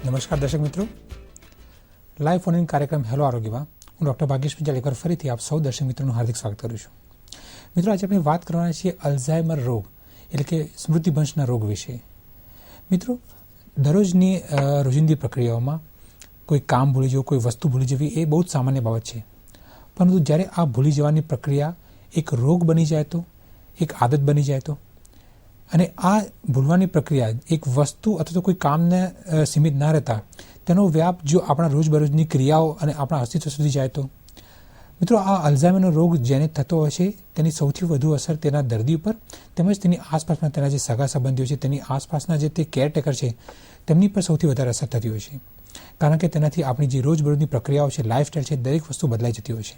નમસ્કાર દર્શક મિત્રો, લાઈવ ફોન ઇન કાર્યક્રમ હેલો આરોગ્યમાં હું ડૉક્ટર ભાગ્યેશ પંચાલ એકવાર ફરીથી આપ સૌ દર્શક મિત્રોનું હાર્દિક સ્વાગત કરું છું. મિત્રો, આજે આપણે વાત કરવાના છીએ અલ્ઝાઇમર રોગ એટલે કે સ્મૃતિભ્રંશના રોગ વિશે. મિત્રો, દરરોજની રોજિંદી પ્રક્રિયાઓમાં કોઈ કામ ભૂલી જવું, કોઈ વસ્તુ ભૂલી જવી એ બહુ જ સામાન્ય બાબત છે. પરંતુ જ્યારે આ ભૂલી જવાની પ્રક્રિયા એક રોગ બની જાય તો, એક આદત બની જાય તો, અને આ ભૂલવાની પ્રક્રિયા એક વસ્તુ અથવા તો કોઈ કામને સીમિત ના રહેતા તેનો વ્યાપ જો આપણા રોજબરોજની ક્રિયાઓ અને આપણા અસ્તિત્વ સુધી જાય તો મિત્રો, આ અલ્ઝાઇમરનો રોગ જેને થતો હોય છે તેની સૌથી વધુ અસર તેના દર્દી ઉપર તેમજ તેની આસપાસના તેના જે સગા સંબંધીઓ છે, તેની આસપાસના જે તે કેરટેકર છે તેમની પર સૌથી વધારે અસર થતી હોય છે. કારણ કે તેનાથી આપણી જે રોજબરોજની પ્રક્રિયાઓ છે, લાઇફસ્ટાઇલ છે, દરેક વસ્તુ બદલાઈ જતી હોય છે.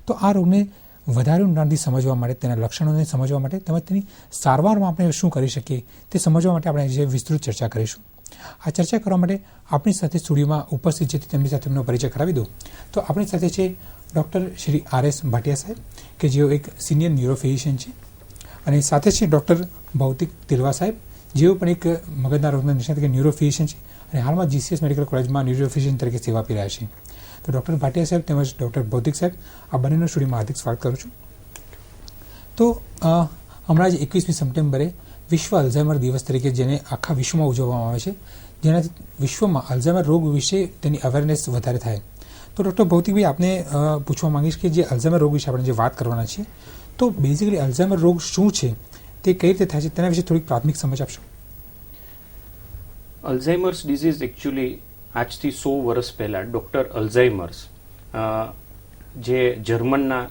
તો આ રોગને વધારે ઊંડાણથી સમજવા માટે, તેના લક્ષણોને સમજવા માટે તેમજ તેની સારવારમાં આપણે શું કરી શકીએ તે સમજવા માટે આપણે આજે વિસ્તૃત ચર્ચા કરીશું. આ ચર્ચા કરવા માટે આપણી સાથે સ્ટુડિયોમાં ઉપસ્થિત છે તેમની સાથે તેમનો પરિચય કરાવી દઉં તો આપણી સાથે છે ડૉક્ટર શ્રી R.S. ભાટિયા સાહેબ કે જેઓ એક સિનિયર ન્યુરોફિઝિશિયન છે, અને સાથે છે ડૉક્ટર ભૌતિક તિલવા સાહેબ જેઓ પણ એક મગજના રોગના નિષ્ણાત કે ન્યુરોફિઝિશિયન છે અને હાલમાં GCS મેડિકલ કોલેજમાં ન્યુરોફિઝિશિયન તરીકે સેવા આપી રહ્યા છે. તો ડૉક્ટર ભાટિયા સાહેબ તેમજ ડૉક્ટર ભૌતિક સાહેબ આ બંનેનો સ્ટુડિયોમાં હાર્દિક સ્વાગત કરું છું. તો હમણાં જ 21મી સપ્ટેમ્બરે વિશ્વ અલ્ઝાઇમર દિવસ તરીકે જેને આખા વિશ્વમાં ઉજવવામાં આવે છે, જેનાથી વિશ્વમાં અલ્ઝાઇમર રોગ વિશે તેની અવેરનેસ વધારે થાય. તો ડૉક્ટર ભૌતિકભાઈ, આપને પૂછવા માંગીશ કે જે અલ્ઝાઇમર રોગ વિશે આપણે જે વાત કરવાના છીએ, તો બેઝિકલી અલ્ઝાઇમર રોગ શું છે, તે કઈ રીતે થાય છે, તેના વિશે થોડીક પ્રાથમિક સમજ આપશો. અલ્ઝાઇમર્સ ડિઝીઝ એકચ્યુઅલી આજથી 100 વર્ષ પહેલાં ડૉક્ટર અલ્ઝાઇમર્સ જે જર્મનના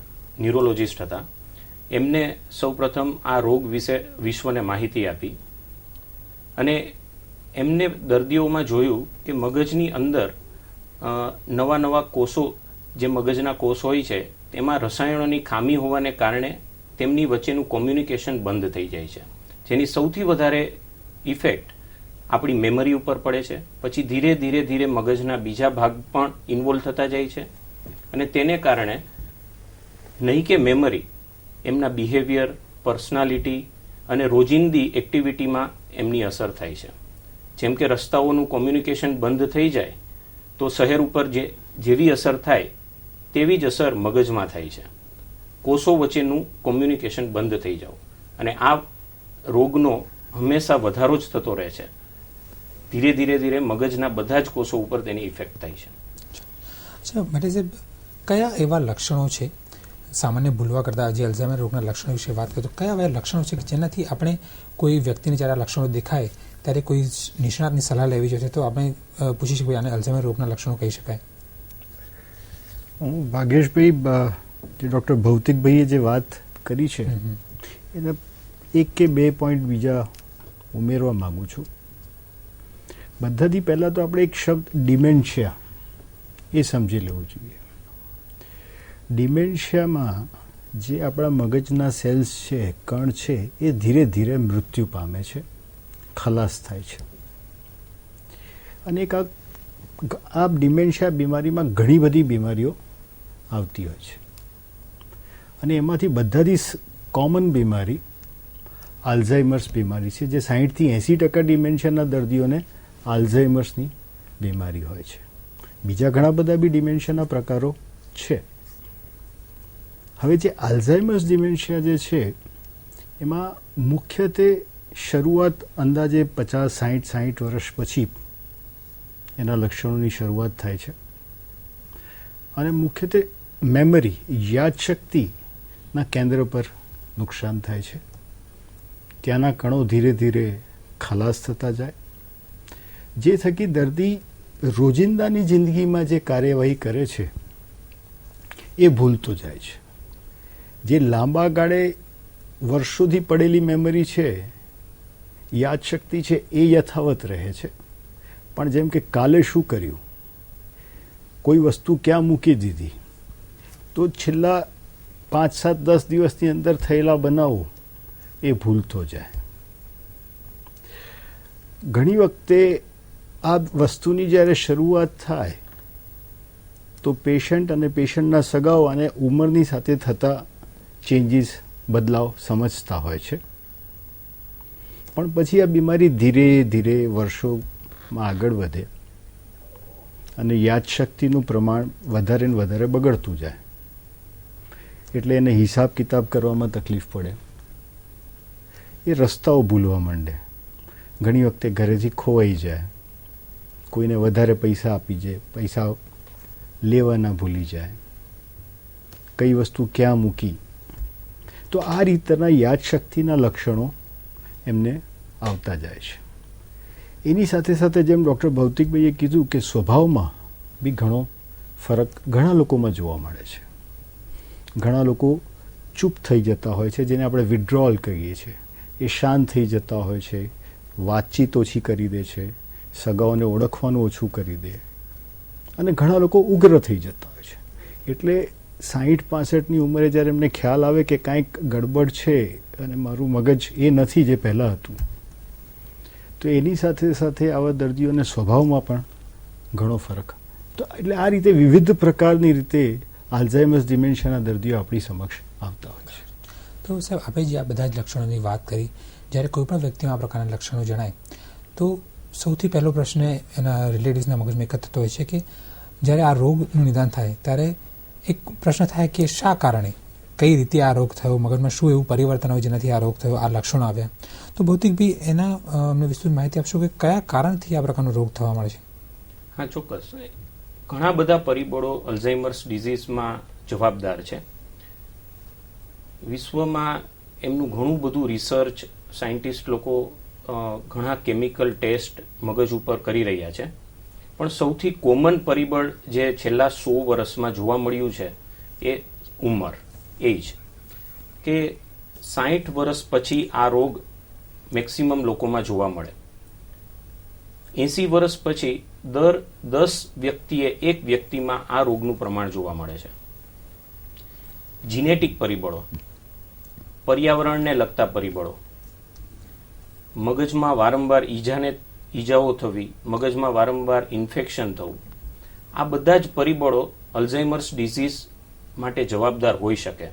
ન્યુરોલોજિસ્ટ હતા, એમને સૌપ્રથમ આ રોગ વિશે વિશ્વને માહિતી આપી અને એમને દર્દીઓમાં જોયું કે મગજની અંદર નવા નવા કોષો, જે મગજના કોષ હોય છે તેમાં રસાયણોની ખામી હોવાને કારણે તેમની વચ્ચેનું કોમ્યુનિકેશન બંધ થઈ જાય છે, જેની સૌથી વધારે ઇફેક્ટ આપણી મેમરી ઉપર પડે છે. પછી ધીરે ધીરે ધીરે મગજના બીજા ભાગ પણ ઇન્વોલ્વ થતા જાય છે અને તેને કારણે નહીં કે મેમરી, એમના બિહેવિયર, પર્સનાલિટી અને રોજિંદી એક્ટિવિટીમાં એમની અસર થાય છે. જેમ કે રસ્તાઓનું કોમ્યુનિકેશન બંધ થઈ જાય તો શહેર ઉપર જેવી અસર થાય તેવી જ અસર મગજમાં થાય છે. કોષો વચ્ચેનું કોમ્યુનિકેશન બંધ થઈ જાવ અને આ રોગનો હંમેશા વધારો જ થતો રહે છે. ધીરે ધીરે ધીરે મગજના બધા જ કોષો ઉપર તેની ઇફેક્ટ થાય છે. અચ્છા ભાટિયા સાહેબ, કયા એવા લક્ષણો છે સામાન્ય ભૂલવા કરતાં જે અલ્ઝાઇમર રોગના લક્ષણો વિશે વાત કરીએ તો કયા એવા લક્ષણો છે કે જેનાથી આપણે કોઈ વ્યક્તિને જ્યારે આ લક્ષણો દેખાય ત્યારે કોઈ નિષ્ણાતની સલાહ લેવી જોઈએ તો આપણે પૂછી શકીએ આને અલ્ઝાઇમર રોગના લક્ષણો કહી શકાય? હું ભાગ્યેશભાઈ, જે ડૉક્ટર ભૌતિકભાઈએ જે વાત કરી છે એને એક કે બે પોઈન્ટ બીજા ઉમેરવા માગું છું. બધાથી પહેલાં તો આપણે એક શબ્દ ડિમેન્શિયા એ સમજી લેવું જોઈએ. ડિમેન્શિયામાં જે આપણા મગજના સેલ્સ છે, કણ છે, એ ધીરે ધીરે મૃત્યુ પામે છે, ખલાસ થાય છે. અને આ ડિમેન્શિયા બીમારીમાં ઘણી બધી બીમારીઓ આવતી હોય છે અને એમાંથી બધાથી કોમન બીમારી આલ્ઝાઇમર્સ બીમારી છે, જે 60થી 80% ડિમેન્શિયાના દર્દીઓને આલ્ઝાઇમર્સની બીમારી હોય છે. બીજા ઘણા બધા બી ડિમેન્શિયાના પ્રકારો છે. હવે જે આલ્ઝાઇમર્સ ડિમેન્શિયા જે છે એમાં મુખ્યત્વે શરૂઆત અંદાજે 50-60 વર્ષ પછી એના લક્ષણોની શરૂઆત થાય છે અને મુખ્યત્વે મેમરી, યાદશક્તિના કેન્દ્ર પર નુકસાન થાય છે. ત્યાંના કણો ધીરે ધીરે ખલાસ થતા જાય, જે થકી દર્દી રોજિંદાની જિંદગીમાં જે કાર્યવાહી કરે છે એ ભૂલતો જાય છે. જે લાંબા ગાળે વર્ષોથી પડેલી મેમરી છે, યાદશક્તિ છે, એ યથાવત રહે છે, પણ જેમ કે કાલે શું કર્યું, કોઈ વસ્તુ ક્યાં મૂકી દીધી, તો છેલ્લા 5-7-10 દિવસની અંદર થયેલા બનાવો એ ભૂલતો જાય. ઘણી વખતે આ વસ્તુની જ્યારે શરૂઆત થાય તો પેશન્ટ અને પેશન્ટના સગાઓ અને ઉંમરની સાથે થતા ચેન્જીસ, બદલાવ સમજતા હોય છે, પણ પછી આ બીમારી ધીરે ધીરે વર્ષોમાં આગળ વધે અને યાદશક્તિનું પ્રમાણ વધારે ને વધારે બગડતું જાય. એટલે એને હિસાબ કિતાબ કરવામાં તકલીફ પડે. એ રસ્તાઓ ભૂલવા માંડે. ઘણી વખતે ઘરેથી ખોવાઈ જાય. કોઈને વધારે પૈસા આપી જાય, પૈસા લેવાના ભૂલી જાય, કઈ વસ્તુ ક્યાં મૂકી. તો આ રીતના યાદશક્તિના લક્ષણો એમને આવતા જાય છે. એની સાથે સાથે જેમ ડૉક્ટર ભૌતિકભાઈએ કીધું કે સ્વભાવમાં બી ઘણો ફરક ઘણા લોકોમાં જોવા મળે છે. ઘણા લોકો ચૂપ થઈ જતા હોય છે, જેને આપણે વિડ્રોલ કહીએ છીએ. એ શાંત થઈ જતા હોય છે, વાતચીત ઓછી કરી દે છે, સગાઓને ઓળખવાનું ઓછું કરી દે, અને ઘણા લોકો ઉગ્ર થઈ જતા હોય છે. એટલે 60-65ની ઉંમરે જ્યારે એમને ખ્યાલ આવે કે કાંઈક ગડબડ છે અને મારું મગજ એ નથી જે પહેલાં હતું, તો એની સાથે સાથે આવા દર્દીઓને સ્વભાવમાં પણ ઘણો ફરક. તો એટલે આ રીતે વિવિધ પ્રકારની રીતે આલ્ઝાઇમર્સ ડિમેન્શિયાના દર્દીઓ આપણી સમક્ષ આવતા હોય છે. તો સાહેબ, આપણે જે આ બધા જ લક્ષણોની વાત કરી, જ્યારે કોઈ પણ વ્યક્તિમાં આ પ્રકારના લક્ષણો જણાય તો સૌથી પહેલો પ્રશ્ન એના રિલેટિવ્સના મગજમાં એક થતો હોય છે કે જ્યારે આ રોગનું નિદાન થાય ત્યારે એક પ્રશ્ન થાય કે શા કારણે, કઈ રીતે આ રોગ થયો, મગજમાં શું એવું પરિવર્તન હોય જેનાથી આ રોગ થયો, આ લક્ષણો આવ્યા. તો ભૌતિકભાઈ એના અમને વિસ્તૃત માહિતી આપશો કે કયા કારણથી આ પ્રકારનો રોગ થવા મળે છે? હા, ચોક્કસ. ઘણા બધા પરિબળો અલ્ઝાઇમર્સ ડિઝીઝમાં જવાબદાર છે. વિશ્વમાં એમનું ઘણું બધું રિસર્ચ, સાયન્ટિસ્ટ લોકો ઘણા કેમિકલ ટેસ્ટ મગજ ઉપર કરી રહ્યા છે. પણ સૌથી કોમન પરિબળ જે છેલ્લા 100 વર્ષમાં જોવા મળ્યું છે એ ઉંમર, એજ. કે 60 વર્ષ પછી આ રોગ મેક્સિમમ લોકોમાં જોવા મળે. 80 વર્ષ પછી દર 10 વ્યક્તિએ એક વ્યક્તિમાં આ રોગનું પ્રમાણ જોવા મળે છે. જીનેટિક પરિબળો, પર્યાવરણને લગતા પરિબળો, મગજમાં વારંવાર ઈજાઓ થવી, મગજમાં વારંવાર ઇન્ફેક્શન થવું, આ બધા જ પરિબળો અલ્ઝાઇમર્સ ડિઝીઝ માટે જવાબદાર હોઈ શકે.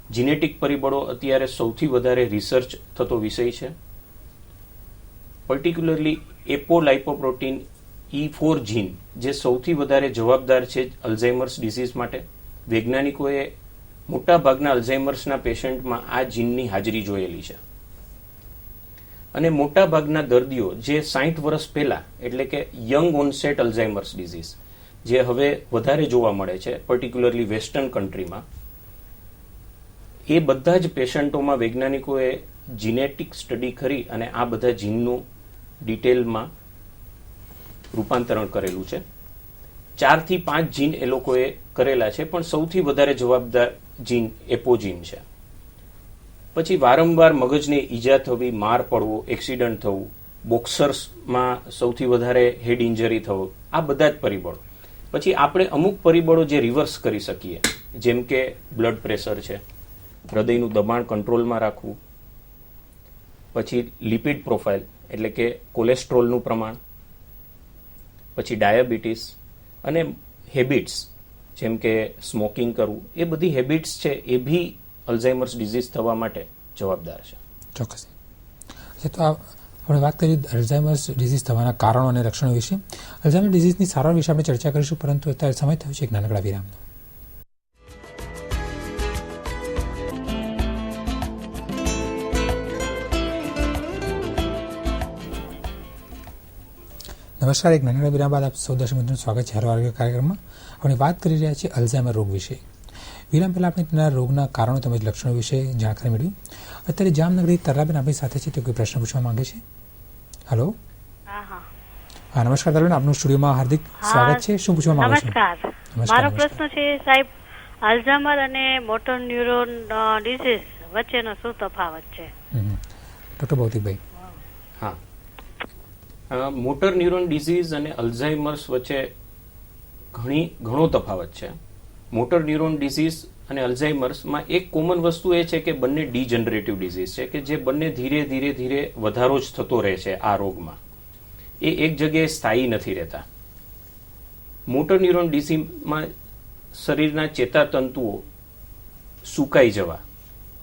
જીનેટિક પરિબળો અત્યારે સૌથી વધારે રિસર્ચ થતો વિષય છે. પર્ટિક્યુલરલી એપોલાઇપોપ્રોટીન E4 જીન જે સૌથી વધારે જવાબદાર છે અલ્ઝાઇમર્સ ડિઝીઝ માટે. વૈજ્ઞાનિકોએ મોટાભાગના અલ્ઝાઇમર્સના પેશન્ટમાં આ જીનની હાજરી જોયેલી છે. અને મોટાભાગના દર્દીઓ જે 60 વર્ષ પહેલા, એટલે કે યંગ ઓનસેટ અલ્ઝાઇમર્સ ડિઝીઝ જે હવે વધારે જોવા મળે છે પર્ટિક્યુલરલી વેસ્ટર્ન કન્ટ્રીમાં, એ બધા જ પેશન્ટોમાં વૈજ્ઞાનિકોએ જીનેટિક સ્ટડી કરી અને આ બધા જીનનું ડિટેલમાં રૂપાંતરણ કરેલું છે. 4 થી 5 જીન એ લોકોએ કરેલા છે, પણ સૌથી વધારે જવાબદાર જીન એપોજીન છે. પછી વારંવાર મગજને ઈજા થવી, માર પડવો, એક્સિડન્ટ થવું, બોક્સર્સમાં સૌથી વધારે હેડ ઇન્જરી થવો, આ બધા જ પરિબળો. પછી આપણે અમુક પરિબળો જે રિવર્સ કરી શકીએ, જેમ કે બ્લડ પ્રેશર છે, હૃદયનું દબાણ કંટ્રોલમાં રાખવું, પછી લિપિડ પ્રોફાઇલ એટલે કે કોલેસ્ટ્રોલનું પ્રમાણ, પછી ડાયાબિટીસ અને હેબિટ્સ જેમ કે સ્મોકિંગ કરવું, એ બધી હેબિટ્સ છે એ બી અલ્ઝાઇમર્સ ડિઝીઝ થવા માટે જવાબદાર છે. ચોક્કસ. તો આપણે વાત કરીએ અલ્ઝાઇમર્સ ડિઝીઝ થવાના કારણો અને લક્ષણો વિશે. અલ્ઝાઇમર ડિઝીઝની સારવાર વિશે આપણે ચર્ચા કરીશું, પરંતુ અત્યારે સમય થયો છે એક નાનકડા વિરામનો. નમસ્કાર. એક નાનકડા વિરામ બાદ આપ સૌ દર્શક મિત્રોનું સ્વાગત છે હેલો આરોગ્ય કાર્યક્રમમાં. આપણે વાત કરી રહ્યા છીએ અલ્ઝાઇમર રોગ વિશે. વિરામ પહેલાં આપણે તેના રોગના કારણો તેમજ લક્ષણો વિશે જાણકારી મેળવી. અત્યારે જામનગરી તરલાબેન આપણી સાથે છે, તે કોઈ પ્રશ્ન પૂછવા માંગે છે. હલો. હા, નમસ્કાર તરલાબેન, આપનું સ્ટુડિયોમાં હાર્દિક સ્વાગત છે. શું પૂછવા માંગો છો? નમસ્કાર. મારો પ્રશ્ન છે સાહેબ, અલ્ઝાઇમર અને મોટર ન્યુરોન ડિઝીઝ વચ્ચેનો શું તફાવત છે? ડોક્ટર ભૌતિકભાઈ. હા, મોટર ન્યુરોન ડિઝીઝ અને અલ્ઝાઇમર્સ વચ્ચે ઘણો તફાવત છે. મોટર ન્યુરોન ડિઝીઝ અને અલ્ઝાઇમર્સમાં એક કોમન વસ્તુ એ છે કે બંને ડીજનરેટિવ ડિઝીઝ છે, કે જે બંને ધીરે ધીરે વધારો જ થતો રહે છે. આ રોગમાં એ એક જગ્યાએ સ્થાયી નથી રહેતા. મોટર ન્યુરોન ડિઝીઝમાં શરીરના ચેતાતંતુઓ સુકાઈ જવા,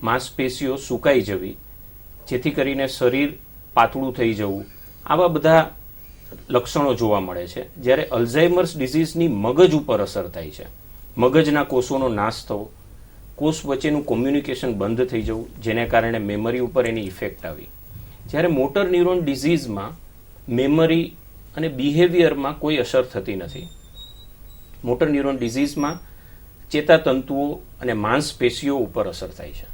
માંસપેશીઓ સુકાઈ જવી, જેથી કરીને શરીર પાતળું થઈ જવું, આવા બધા લક્ષણો જોવા મળે છે. જ્યારે અલ્ઝાઇમર્સ ડિઝીઝની મગજ ઉપર અસર થાય છે, મગજના કોષોનો નાશ થવો, કોષ વચ્ચેનું કોમ્યુનિકેશન બંધ થઈ જવું, જેને કારણે મેમરી ઉપર એની ઇફેક્ટ આવી. જ્યારે મોટર ન્યુરોન ડિઝીઝમાં મેમરી અને બિહેવિયરમાં કોઈ અસર થતી નથી. મોટર ન્યુરોન ડિઝીઝમાં ચેતાતંતુઓ અને માંસપેશીઓ ઉપર અસર થાય છે.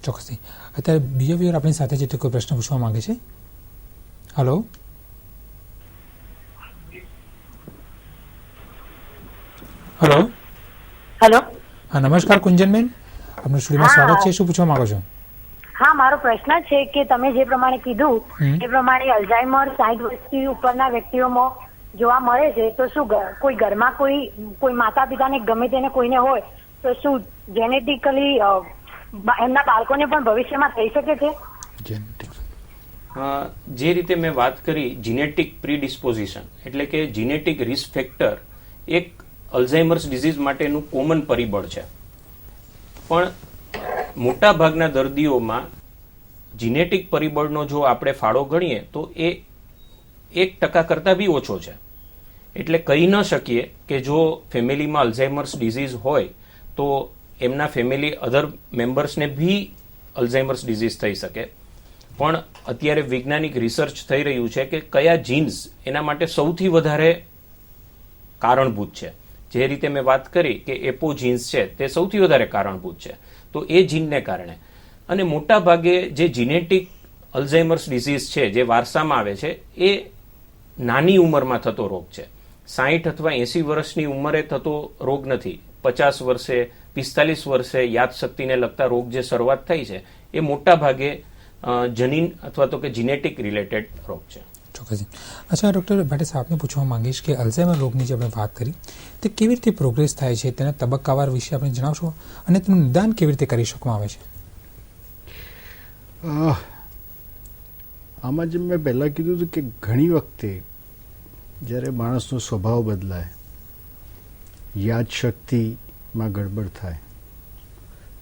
ચોક્કસથી. અત્યારે બિહેવિયર આપણી સાથે છે, તો કોઈ પ્રશ્ન પૂછવા માંગે છે? Hello, hello. હેલો. હા, નમસ્કાર કુંજનબેન, આપનું સ્ટુડિયોમાં સ્વાગત છે. શું પૂછવા માંગો છો? હા, મારો પ્રશ્ન છે કે તમે જે પ્રમાણે કીધું એ પ્રમાણે અલ્ઝાઇમર 60 વર્ષથી ઉપરના વ્યક્તિઓમાં જોવા મળે છે, તો શું કોઈ ઘરમાં કોઈ માતા પિતાને ગમે તેને કોઈને હોય તો શું જેનેટિકલી એમના બાળકોને પણ ભવિષ્યમાં થઈ શકે છે? જે રીતે મેં વાત કરી, જીનેટિક પ્રીડિસ્પોઝિશન એટલે કે જીનેટિક રિસ્ક ફેક્ટર એક અલ્ઝાઇમર્સ ડિઝીઝ માટેનું કોમન પરિબળ છે. પણ મોટા ભાગના દર્દીઓમાં જીનેટિક પરિબળનો જો આપણે ફાળો ગણીએ તો એ 1% કરતાં બી ઓછો છે. એટલે કહી ન શકીએ કે જો ફેમિલીમાં અલ્ઝાઇમર્સ ડિઝીઝ હોય તો એમના ફેમિલી અધર મેમ્બર્સને બી અલ્ઝાઇમર્સ ડિઝીઝ થઈ શકે. પણ અત્યારે વૈજ્ઞાનિક રિસર્ચ થઈ રહ્યું છે કે કયા જીન્સ એના માટે સૌથી વધારે કારણભૂત છે. જે રીતે મેં વાત કરી કે એપો જીન્સ છે તે સૌથી વધારે કારણભૂત છે, તો એ જીનને કારણે. અને મોટા ભાગે જે જીનેટિક અલ્ઝાઇમર્સ ડિઝીઝ છે જે વારસામાં આવે છે એ નાની ઉંમરમાં થતો રોગ છે. 60 અથવા 80 વર્ષની ઉંમરે થતો રોગ નથી. 50 વર્ષે 45 વર્ષે યાદશક્તિને લગતા રોગ જે શરૂઆત થઈ છે એ મોટા ભાગે જનીન અથવા તો કે જીનેટિક રિલેટેડ રોગ છે. ચોક્કસ. અચ્છા ડૉક્ટર ભાટે સાહેબને પૂછવા માંગીશ કે અલ્ઝાઇમર રોગની જે આપણે વાત કરી તે કેવી રીતે પ્રોગ્રેસ થાય છે, તેના તબક્કાવાર વિશે આપણે જણાવશો અને તેનું નિદાન કેવી રીતે કરી શકવામાં આવે છે? આમાં જેમ મેં પહેલાં કીધું હતું કે ઘણી વખતે જ્યારે માણસનો સ્વભાવ બદલાય, યાદશક્તિમાં ગડબડ થાય,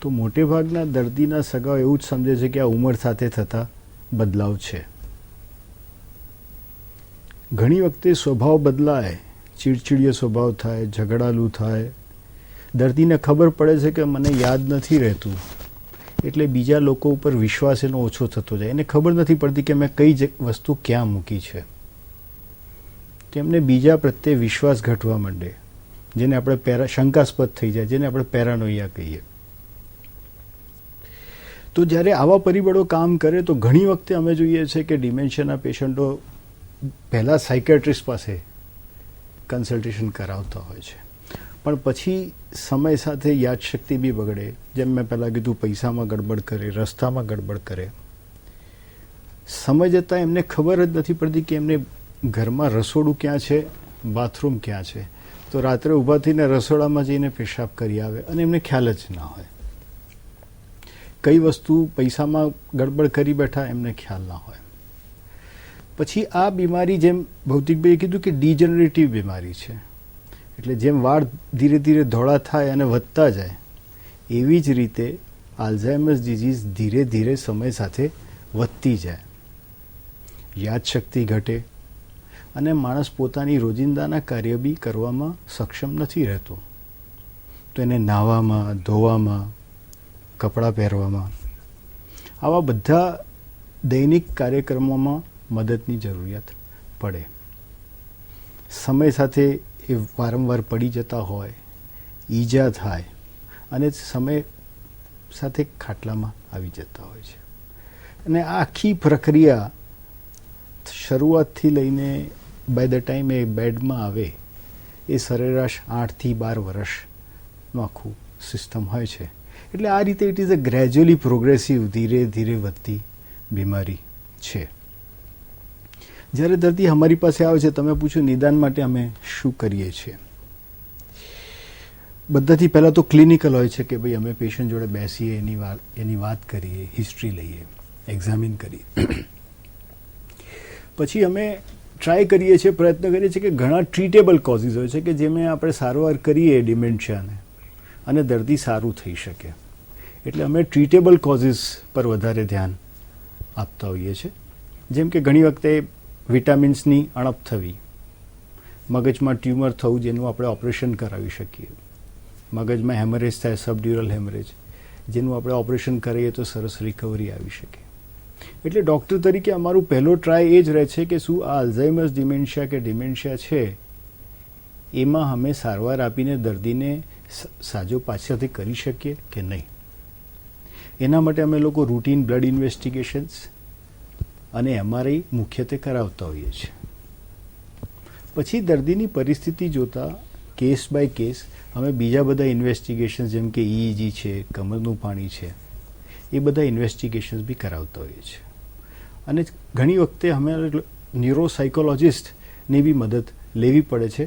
તો મોટે ભાગના દર્દીના સગાઓ એવું જ સમજે છે કે આ ઉંમર સાથે થતા બદલાવ છે. ઘણી વખતે સ્વભાવ બદલાય, ચીડચીડિયો સ્વભાવ થાય, ઝઘડાલું થાય, દર્દીને ખબર પડે છે કે મને યાદ નથી રહેતું, એટલે બીજા લોકો ઉપર વિશ્વાસ એનો ઓછો થતો જાય. એને ખબર નથી પડતી કે મેં કઈ વસ્તુ ક્યાં મૂકી છે. તેમને બીજા પ્રત્યે વિશ્વાસ ઘટવા માંડે, જેને આપણે શંકાસ્પદ થઈ જાય, જેને આપણે પેરાનોઇયા કહીએ. તો જ્યારે આવા પરિબળો કામ કરે તો ઘણી વખતે અમે જોઈએ છીએ કે ડિમેન્શિયાના પેશન્ટો પહેલાં સાયકેટ્રિસ્ટ પાસે કન્સલ્ટેશન કરાવતા હોય છે, પણ પછી સમય સાથે યાદશક્તિ બી બગડે. જેમ મેં પહેલાં કીધું, પૈસામાં ગડબડ કરે, રસ્તામાં ગડબડ કરે. સમય જતાં એમને ખબર જ નથી પડતી કે એમને ઘરમાં રસોડું ક્યાં છે, બાથરૂમ ક્યાં છે. તો રાત્રે ઊભા થઈને રસોડામાં જઈને પેશાબ કરી આવે અને એમને ખ્યાલ જ ના હોય. કઈ વસ્તુ પૈસામાં ગડબડ કરી બેઠા એમને ખ્યાલ ના હોય. પછી આ બીમારી, જેમ ભૌતિકભાઈએ કીધું કે ડિજનરેટિવ બીમારી છે, એટલે જેમ વાળ ધીરે ધીરે ધોળા થાય અને વધતા જાય, એવી જ રીતે આલ્ઝાઇમર્સ ડિઝીઝ ધીરે ધીરે સમય સાથે વધતી જાય. યાદશક્તિ ઘટે અને માણસ પોતાની રોજિંદાના કાર્ય બી કરવામાં સક્ષમ નથી રહેતો. તો એને નાહવામાં, ધોવામાં, કપડાં પહેરવામાં, આવા બધા દૈનિક કાર્યક્રમોમાં મદદની જરૂરિયાત પડે. સમય સાથે એ વારંવાર પડી જતા હોય, ઈજા થાય અને સમય સાથે ખાટલામાં આવી જતા હોય છે. અને આ આખી પ્રક્રિયા શરૂઆતથી લઈને બાય ધ ટાઈમ એ બેડમાં આવે એ સરેરાશ 8 થી 12 વર્ષનું આખું સિસ્ટમ હોય છે. એટલે આ રીતે it is a gradually progressive, ધીરે ધીરે વધતી બીમારી છે. જ્યારે દર્દી અમારી પાસે આવે છે, તમે પૂછ્યું નિદાન માટે અમે શું કરીએ છીએ. બધાથી પહેલાં તો ક્લિનિકલ હોય છે કે ભાઈ અમે પેશન્ટ જોડે બેસીએ, એની વાત કરીએ, હિસ્ટ્રી લઈએ, એક્ઝામિન કરીએ. પછી અમે ટ્રાય કરીએ છીએ, પ્રયત્ન કરીએ છીએ કે ઘણા ટ્રીટેબલ કોઝિસ હોય છે કે જેમાં આપણે સારવાર કરીએ ડિમેન્શિયાને અને દર્દી સારું થઈ શકે. એટલે અમે ટ્રીટેબલ કોઝિસ પર વધારે ધ્યાન આપતા હોઈએ છીએ. જેમ કે ઘણી વખતે વિટામિન્સની અણપ થવી, મગજમાં ટ્યુમર થવું જેનું આપણે ઓપરેશન કરાવી શકીએ, મગજમાં હેમરેજ થાય સબડ્યુરલ હેમરેજ જેનું આપણે ઓપરેશન કરીએ તો સરસ રિકવરી આવી શકે. એટલે ડૉક્ટર તરીકે અમારું પહેલો ટ્રાય એ જ રહે છે કે શું આ અલ્ઝાઇમર્સ ડિમેન્શિયા કે ડિમેન્શિયા છે એમાં અમે સારવાર આપીને દર્દીને સાજો પાછળથી કરી શકીએ કે નહીં. એના માટે અમે લોકો રૂટીન બ્લડ ઇન્વેસ્ટિગેશન્સ અને MRI મુખ્યત્વે કરાવતા હોઈએ છીએ. પછી દર્દીની પરિસ્થિતિ જોતા કેસ બાય કેસ અમે બીજા બધા ઇન્વેસ્ટિગેશન્સ જેમ કે EEG છે, કમરનું પાણી છે, એ બધા ઇન્વેસ્ટિગેશન્સ બી કરાવતા હોઈએ છીએ. અને ઘણી વખતે અમે ન્યુરોસાયકોલોજિસ્ટની બી મદદ લેવી પડે છે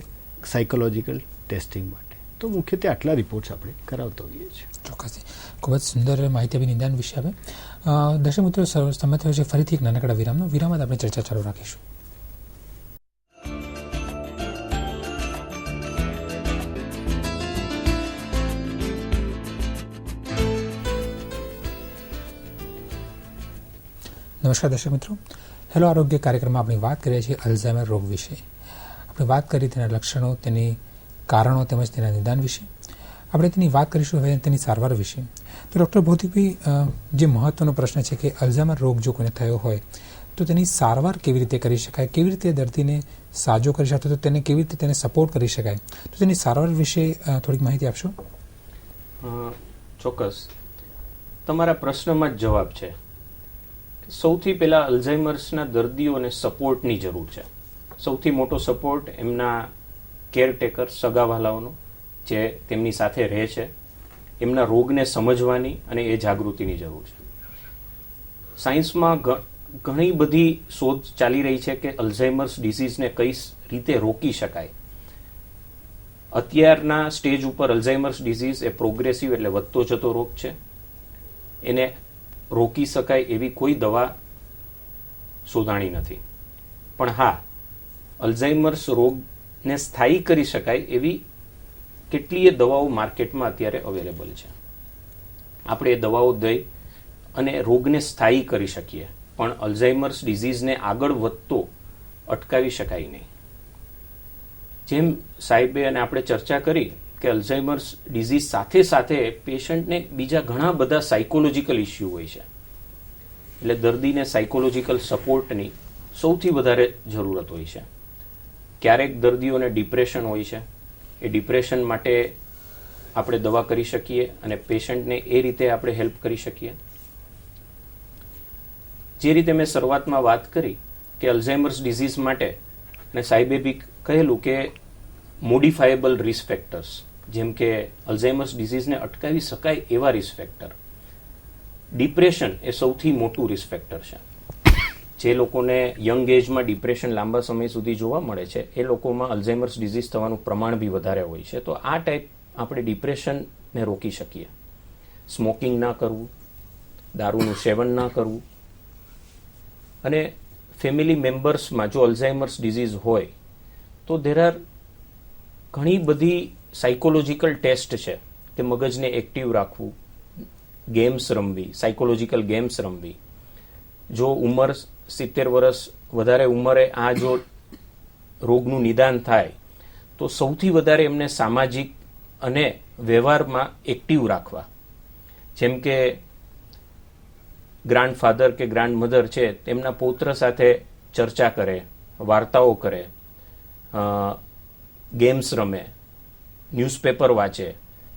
સાયકોલોજીકલ ટેસ્ટિંગ માટે. તો મુખ્યત્વે આટલા રિપોર્ટ્સ આપણે કરાવતા હોઈએ છીએ. ચોક્કસથી ખૂબ જ સુંદર માહિતી આપી નિદાન વિશે આવે. દર્શક મિત્રો સમય થયો છે ફરીથી એક નાનકડા વિરામ બાદ આપણે ચર્ચા ચાલુ રાખીશું. નમસ્કાર દર્શક મિત્રો, હેલો આરોગ્ય કાર્યક્રમમાં આપણે વાત કરીએ છીએ અલ્ઝાઇમર રોગ વિશે. આપણે વાત કરી તેના લક્ષણો, તેની કારણો તેમજ તેના નિદાન વિશે. આપણે તેની વાત કરીશું હવે તેની સારવાર વિશે. તો ડૉક્ટર ભૌતિકભાઈ, જે મહત્વનો પ્રશ્ન છે કે અલ્ઝાઇમર રોગ જો કોઈને થયો હોય તો તેની સારવાર કેવી રીતે કરી શકાય, કેવી રીતે દર્દીને સાજો કરી શકાય, તો તેને કેવી રીતે તેને સપોર્ટ કરી શકાય, તો તેની સારવાર વિશે થોડીક માહિતી આપશો. ચોક્કસ. તમારા પ્રશ્નમાં જ જવાબ છે. સૌથી પહેલા અલ્ઝાઇમર્સના દર્દીઓને સપોર્ટની જરૂર છે. સૌથી મોટો સપોર્ટ એમના કેરટેકર સગાવાલાઓનો જે તેમની સાથે રહે છે, એમના રોગને સમજવાની અને એ જાગૃતિની જરૂર છે. સાયન્સમાં ઘણી બધી શોધ ચાલી રહી છે કે અલ્ઝાઇમર્સ ડિસીઝને કઈ રીતે રોકી શકાય. અત્યારના સ્ટેજ ઉપર અલ્ઝાઇમર્સ ડિસીઝ એ પ્રોગ્રેસિવ એટલે વધતો જતો રોગ છે. એને રોકી શકાય એવી કોઈ દવા શોધાણી નથી. પણ હા, અલ્ઝાઇમર્સ રોગને સ્થાયી કરી શકાય એવી કેટલીય દવાઓ માર્કેટમાં અત્યારે અવેલેબલ છે. આપણે એ દવાઓ દઈ અને રોગને સ્થાયી કરી શકીએ, પણ અલ્ઝાઇમર્સ ડિઝીઝને આગળ વધતો અટકાવી શકાય નહીં. જેમ સાહેબે અને આપણે ચર્ચા કરી કે અલ્ઝાઇમર્સ ડિઝીઝ સાથે સાથે પેશન્ટને બીજા ઘણા બધા સાયકોલોજીકલ ઇસ્યુ હોય છે. એટલે દર્દીને સાયકોલોજીકલ સપોર્ટની સૌથી વધારે જરૂરત હોય છે. ક્યારેક દર્દીઓને ડિપ્રેશન હોય છે. એ ડિપ્રેશન માટે આપણે દવા કરી શકીએ અને પેશન્ટને એ રીતે આપણે હેલ્પ કરી શકીએ. જે રીતે મેં શરૂઆતમાં વાત કરી કે અલ્ઝાઇમર્સ ડિઝીઝ માટે અને સાહેબે બી કહેલું કે મોડિફાયેબલ રિસ્ક ફેક્ટર્સ, જેમ કે અલ્ઝાઇમર્સ ડિઝીઝને અટકાવી શકાય એવા રિસ્ક ફેક્ટર. ડિપ્રેશન એ સૌથી મોટું રિસ્ક ફેક્ટર છે. જે લોકોને યંગ એજમાં ડિપ્રેશન લાંબા સમય સુધી જોવા મળે છે, એ લોકોમાં અલ્ઝાઇમર્સ ડિઝીઝ થવાનું પ્રમાણ બી વધારે હોય છે. તો આ ટાઈપ આપણે ડિપ્રેશનને રોકી શકીએ. સ્મોકિંગ ના કરવું, દારૂનું સેવન ના કરવું, અને ફેમિલી મેમ્બર્સમાં જો અલ્ઝાઇમર્સ ડિઝીઝ હોય તો ધેર આર ઘણી બધી સાયકોલોજીકલ ટેસ્ટ છે કે મગજને એક્ટિવ રાખવું, ગેમ્સ રમવી, સાયકોલોજીકલ ગેમ્સ રમવી. જો ઉંમર 70 વર્ષ વધારે ઉંમરે આ જો રોગનું નિદાન થાય તો સૌથી વધારે એમને સામાજિક અને વ્યવહારમાં એક્ટિવ રાખવા. જેમ કે ગ્રાન્ડફાધર કે ગ્રાન્ડમધર છે, તેમના પૌત્ર સાથે ચર્ચા કરે, વાર્તાઓ કરે, ગેમ્સ રમે, ન્યૂઝપેપર વાંચે.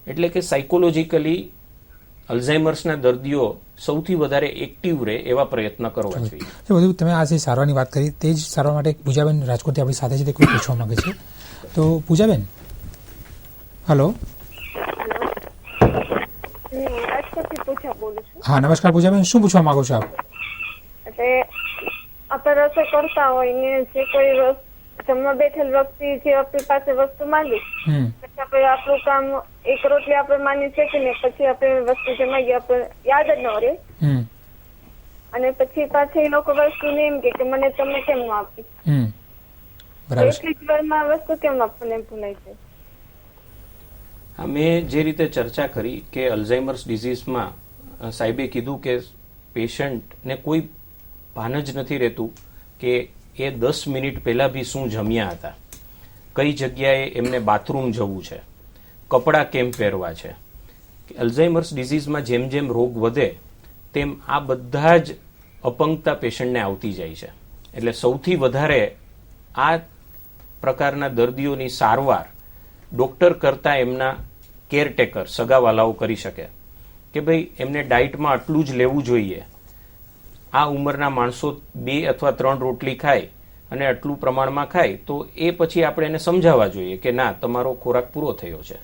એટલે કે સાયકોલોજીકલી અલ્ઝાઇમર્સના દર્દીઓ સૌથી વધારે એક્ટિવ રહે એવા પ્રયત્ન કરવા જોઈએ. બધું તમે આ જે સારવારની વાત કરી તે જ સારવાર માટે પૂજાબેન રાજકોટથી આપણી સાથે છે, તે કોઈ પૂછવા માંગે છે. તો પૂજાબેન, હલો. હા, નમસ્કાર પૂજાબેન, શું પૂછવા માંગો છો આપ? એટલે આપણે રસોઈ કરતા હોય ને જે કોઈ જમવા બેઠેલ વ્યક્તિ જે આપણી પાસે વસ્તુ માંગી, પછી આપણે આપણું કામ એક રોટલી આપણે માની શકીને પછી આપણે વસ્તુ જમાઈએ આપણે યાદ જ ન રહે, અને પછી પાછી એ લોકો વસ્તુ ને એમ કે મને તમે કેમ ન આપી, એટલી જ વારમાં વસ્તુ કેમ આપણને ભૂલાય છે. હા, મેં જે રીતે ચર્ચા કરી કે અલ્ઝાઇમર્સ ડિઝીઝમાં સાહેબે કીધું કે પેશન્ટને કોઈ ભાન જ નથી રહેતું કે એ 10 મિનિટ પહેલા બી શું જમ્યા હતા, કઈ જગ્યાએ એમને બાથરૂમ જવું છે, કપડાં કેમ પહેરવા છે. અલ્ઝાઇમર્સ ડિઝીઝમાં જેમ જેમ રોગ વધે તેમ આ બધા જ અપંગતા પેશન્ટને આવતી જાય છે. એટલે સૌથી વધારે આ પ્રકારના દર્દીઓની સારવાર ડોક્ટર કરતાં એમના કેરટેકર સગાવાલાઓ કરી શકે કે ભાઈ એમને ડાયટમાં આટલું જ લેવું જોઈએ. આ ઉંમરના માણસો 2 અથવા 3 રોટલી ખાય અને આટલું પ્રમાણમાં ખાય તો એ પછી આપણે એને સમજાવવા જોઈએ કે ના, તમારો ખોરાક પૂરો થયો છે.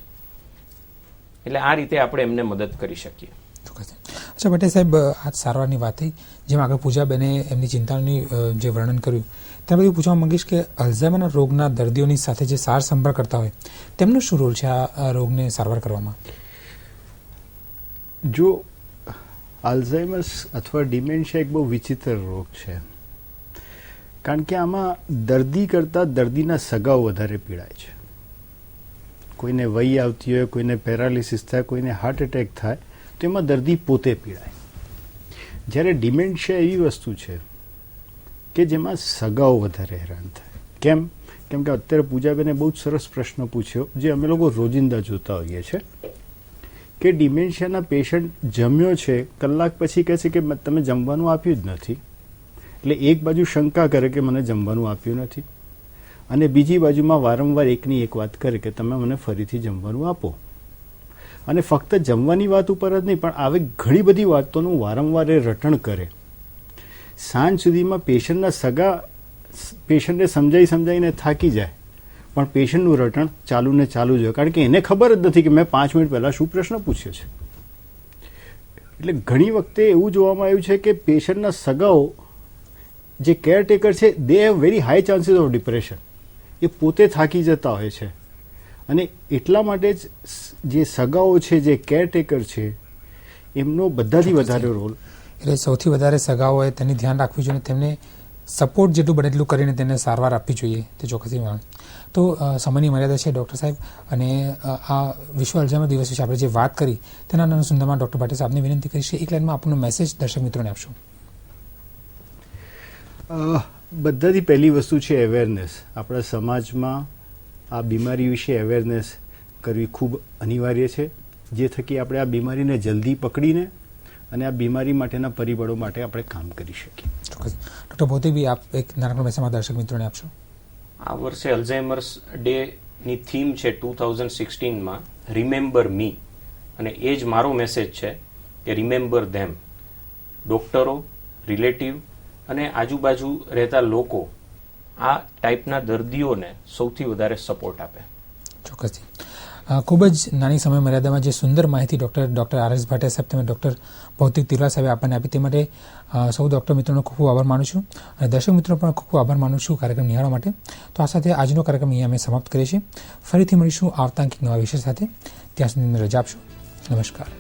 એટલે આ રીતે આપણે એમને મદદ કરી શકીએ. અચ્છા ભટ્ટે સાહેબ, આ સારવારની વાત થઈ, જેમ આગળ પૂજાબેને એમની ચિંતાની જે વર્ણન કર્યું, ત્યાં બધી પૂછવા માંગીશ કે અલ્ઝાઇમરના રોગના દર્દીઓની સાથે જે સાર સંભાળ કરતા હોય તેમનો શું રોલ છે આ રોગને સારવાર કરવામાં? જો આલ્ઝાઇમર્સ અથવા ડિમેન્શિયા એક બહુ વિચિત્ર રોગ છે, કારણ કે આમાં દર્દી કરતાં દર્દીના સગાઓ વધારે પીડાય છે. કોઈને વય આવતી હોય, કોઈને પેરાલિસિસ થાય, કોઈને હાર્ટ એટેક થાય તો એમાં દર્દી પોતે પીડાય. જ્યારે ડિમેન્શિયા એવી વસ્તુ છે કે જેમાં સગાઓ વધારે હેરાન થાય. કેમ? કેમ કે અત્યારે પૂજાબેને બહુ જ સરસ પ્રશ્ન પૂછ્યો જે અમે લોકો રોજિંદા જોતા હોઈએ છીએ કે ડિમેન્શિયાના પેશન્ટ જમ્યો છે, કલાક પછી કહે છે કે તમે જમવાનું આપ્યું જ નથી. એટલે એક બાજુ શંકા કરે કે મને જમવાનું આપ્યું નથી, અને બીજી બાજુમાં વારંવાર એકની એક વાત કરે કે તમે મને ફરીથી જમવાનું આપો. અને ફક્ત જમવાની વાત ઉપર જ નહીં, પણ આવી ઘણી બધી વાતોનું વારંવાર એ રટણ કરે. સાંજ સુધીમાં પેશન્ટના સગા પેશન્ટને સમજાવીને થાકી જાય, પણ પેશન્ટનું રટણ ચાલુ ને ચાલુ જ હોય, કારણ કે એને ખબર જ નથી કે મેં 5 મિનિટ પહેલાં શું પ્રશ્ન પૂછ્યો છે. એટલે ઘણી વખતે એવું જોવામાં આવ્યું છે કે પેશન્ટના સગાઓ જે કેરટેકર છે they have very high chances of depression. એ પોતે થાકી જતા હોય છે, અને એટલા માટે જ જે સગાઓ છે, જે કેરટેકર છે, એમનો બધાથી વધારે રોલ. એટલે સૌથી વધારે સગાઓએ તેની ધ્યાન રાખવી જોઈએ, તેમને સપોર્ટ જેટલું બને એટલું કરીને તેને સારવાર આપવી જોઈએ, તે ચોક્કસથી વાત. તો સમયની મર્યાદા છે ડૉક્ટર સાહેબ, અને આ વિશ્વ અલ્ઝાઇમર દિવસ વિશે આપણે જે વાત કરી તેના અનુસંધાનમાં ડૉક્ટર ભાટિયા સાહેબને વિનંતી કરીશ એક લાઇનમાં આપનો મેસેજ દર્શક મિત્રોને આપશો. બધાથી પહેલી વસ્તુ છે અવેરનેસ. આપણા સમાજમાં આ બીમારી વિશે અવેરનેસ કરવી ખૂબ અનિવાર્ય છે, જે થકી આપણે આ બીમારીને જલ્દી પકડીને અને આ બીમારી માટેના પરિબળો માટે આપણે કામ કરી શકીએ. ચોક્કસ. ડૉક્ટર ભૌતિક બી આપ એક નાનકડો મેસેજ દર્શક મિત્રોને આપશો. આ વર્ષે અલ્ઝાઇમર્સ ડેની થીમ છે 2016માં રિમેમ્બર મી, અને એ જ મારો મેસેજ છે કે રિમેમ્બર ધેમ. ડૉક્ટરો, રિલેટિવ અને આજુબાજુ રહેતા લોકો આ ટાઈપના દર્દીઓને સૌથી વધારે સપોર્ટ આપે. ચોક્કસથી. ખૂબ જ નાની સમય મર્યાદામાં જે સુંદર માહિતી ડૉક્ટર આર.એસ. ભાટિયા સાહેબ તેમજ ડૉક્ટર ભૌતિક તિરવાર સાહેબે આપણને આપી, તે માટે સૌ ડૉક્ટર મિત્રોનો ખૂબ ખૂબ આભાર માનું છું, અને દર્શક મિત્રો પણ ખૂબ ખૂબ આભાર માનું છું કાર્યક્રમ નિહાળવા માટે. તો આ સાથે આજનો કાર્યક્રમ અહીંયા અમે સમાપ્ત કરીએ છીએ. ફરીથી મળીશું આવતા અંકિત નવા વિષય સાથે. ત્યાં સુધી રજા આપશો. નમસ્કાર.